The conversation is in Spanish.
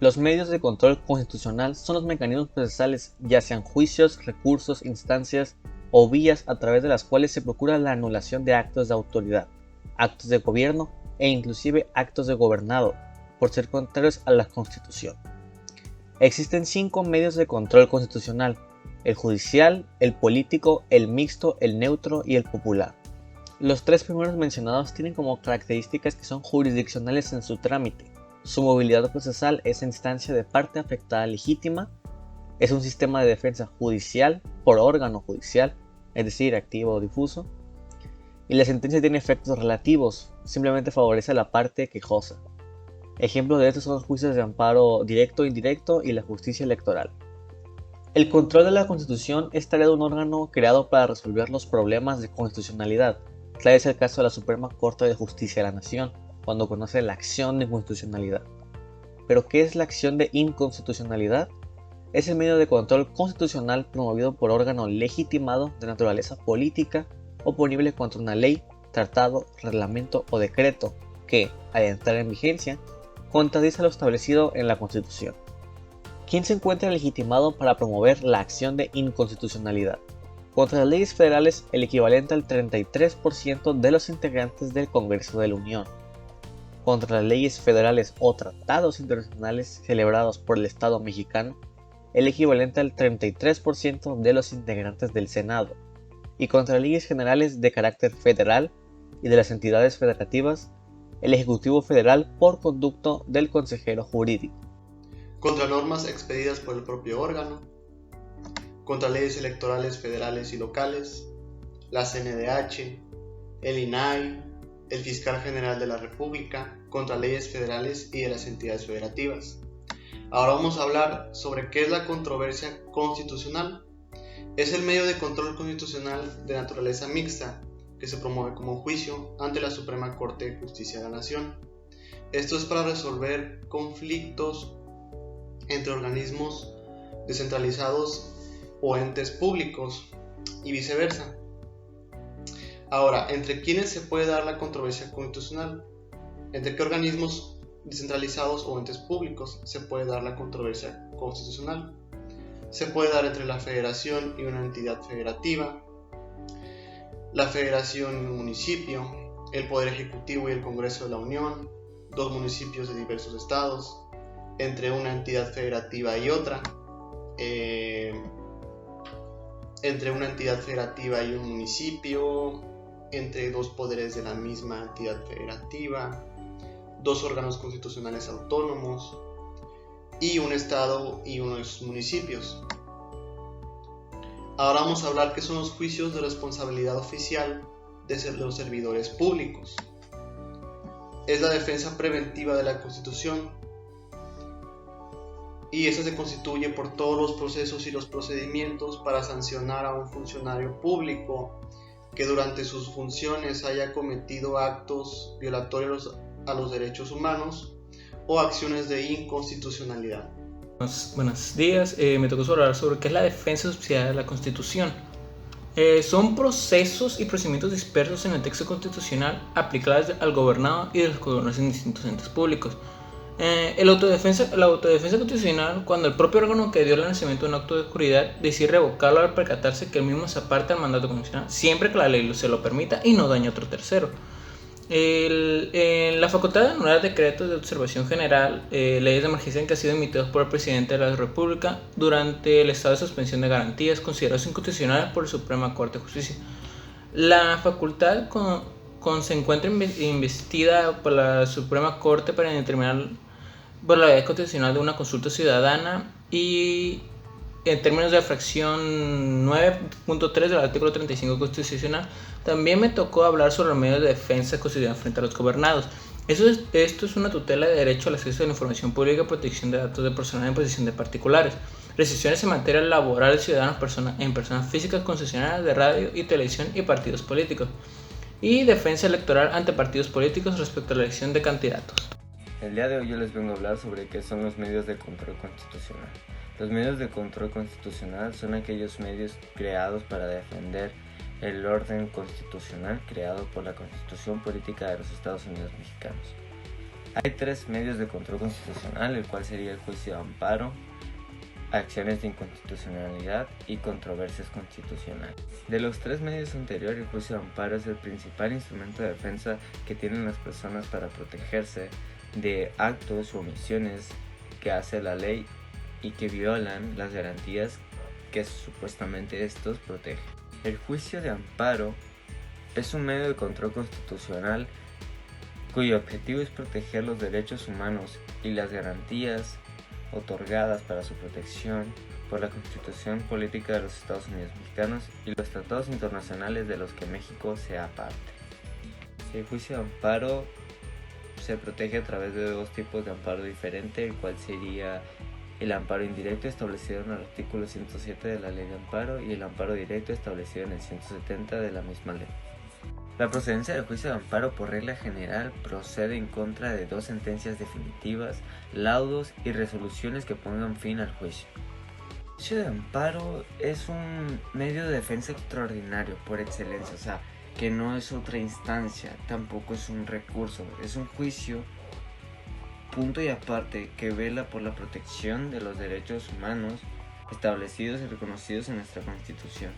Los medios de control constitucional son los mecanismos procesales, ya sean juicios, recursos, instancias o vías a través de las cuales se procura la anulación de actos de autoridad, actos de gobierno e inclusive actos de gobernado, por ser contrarios a la Constitución. Existen 5 medios de control constitucional: el judicial, el político, el mixto, el neutro y el popular. Los 3 primeros mencionados tienen como características que son jurisdiccionales en su trámite. Su movilidad procesal es a instancia de parte afectada legítima, es un sistema de defensa judicial por órgano judicial, es decir, activo o difuso, y la sentencia tiene efectos relativos, simplemente favorece a la parte quejosa. Ejemplos de estos son los juicios de amparo directo e indirecto y la justicia electoral. El control de la Constitución es tarea de un órgano creado para resolver los problemas de constitucionalidad. Tal es el caso de la Suprema Corte de Justicia de la Nación, cuando conoce la acción de inconstitucionalidad. ¿Pero qué es la acción de inconstitucionalidad? Es el medio de control constitucional promovido por órgano legitimado de naturaleza política oponible contra una ley, tratado, reglamento o decreto que, al entrar en vigencia, contradice lo establecido en la Constitución. ¿Quién se encuentra legitimado para promover la acción de inconstitucionalidad? Contra las leyes federales, el equivalente al 33% de los integrantes del Congreso de la Unión. Contra las leyes federales o tratados internacionales celebrados por el Estado mexicano, el equivalente al 33% de los integrantes del Senado. Y contra leyes generales de carácter federal y de las entidades federativas, el Ejecutivo Federal por conducto del consejero jurídico. Contra normas expedidas por el propio órgano, contra leyes electorales federales y locales, la CNDH, el INAI, el Fiscal General de la República, contra leyes federales y de las entidades federativas. Ahora vamos a hablar sobre qué es la controversia constitucional. Es el medio de control constitucional de naturaleza mixta que se promueve como juicio ante la Suprema Corte de Justicia de la Nación. Esto es para resolver conflictos entre organismos descentralizados o entes públicos y viceversa. Ahora, ¿entre quiénes se puede dar la controversia constitucional? ¿Entre qué organismos descentralizados o entes públicos se puede dar la controversia constitucional? Se puede dar entre la federación y una entidad federativa, la federación y un municipio, el Poder Ejecutivo y el Congreso de la Unión, 2 municipios de diversos estados, entre una entidad federativa y otra, entre una entidad federativa y un municipio, entre 2 poderes de la misma entidad federativa, 2 órganos constitucionales autónomos y un estado y unos municipios. Ahora vamos a hablar qué son los juicios de responsabilidad oficial de los servidores públicos. Es la defensa preventiva de la Constitución y esta se constituye por todos los procesos y los procedimientos para sancionar a un funcionario público que durante sus funciones haya cometido actos violatorios a los derechos humanos o acciones de inconstitucionalidad. Buenos días, me tocó hablar sobre qué es la defensa subsidiaria de la Constitución. Son procesos y procedimientos dispersos en el texto constitucional aplicables al gobernado y de los gobernantes en distintos entes públicos. La autodefensa constitucional, cuando el propio órgano que dio el nacimiento de un acto de oscuridad decide revocarlo al percatarse que el mismo se aparta del mandato constitucional, siempre que la ley se lo permita y no dañe a otro tercero. La facultad de anular decretos de observación general, leyes de emergencia que han sido emitidos por el presidente de la República durante el estado de suspensión de garantías considerados inconstitucionales por la Suprema Corte de Justicia. La facultad se encuentra investida por la Suprema Corte para determinar por la ley constitucional de una consulta ciudadana y en términos de la fracción 9.3 del artículo 35 constitucional. También me tocó hablar sobre los medios de defensa constitucional frente a los gobernados. Esto es una tutela de derecho al acceso a la información pública, protección de datos de personas en posesión de particulares, restricciones en materia laboral de ciudadanos en personas físicas concesionarias de radio y televisión y partidos políticos, y defensa electoral ante partidos políticos respecto a la elección de candidatos. El día de hoy yo les vengo a hablar sobre qué son los medios de control constitucional. Los medios de control constitucional son aquellos medios creados para defender el orden constitucional creado por la Constitución Política de los Estados Unidos Mexicanos. Hay 3 medios de control constitucional, el cual sería el juicio de amparo, acciones de inconstitucionalidad y controversias constitucionales. De los 3 medios anteriores, el juicio de amparo es el principal instrumento de defensa que tienen las personas para protegerse de actos o omisiones que hace la ley y que violan las garantías que supuestamente estos protegen. El juicio de amparo es un medio de control constitucional cuyo objetivo es proteger los derechos humanos y las garantías otorgadas para su protección por la Constitución Política de los Estados Unidos Mexicanos y los tratados internacionales de los que México sea parte. El juicio de amparo se protege a través de 2 tipos de amparo diferentes, el cual sería el amparo indirecto establecido en el artículo 107 de la Ley de Amparo y el amparo directo establecido en el 170 de la misma ley. La procedencia del juicio de amparo por regla general procede en contra de 2 sentencias definitivas, laudos y resoluciones que pongan fin al juicio. El juicio de amparo es un medio de defensa extraordinario por excelencia, o sea, que no es otra instancia, tampoco es un recurso, es un juicio punto y aparte que vela por la protección de los derechos humanos establecidos y reconocidos en nuestra Constitución.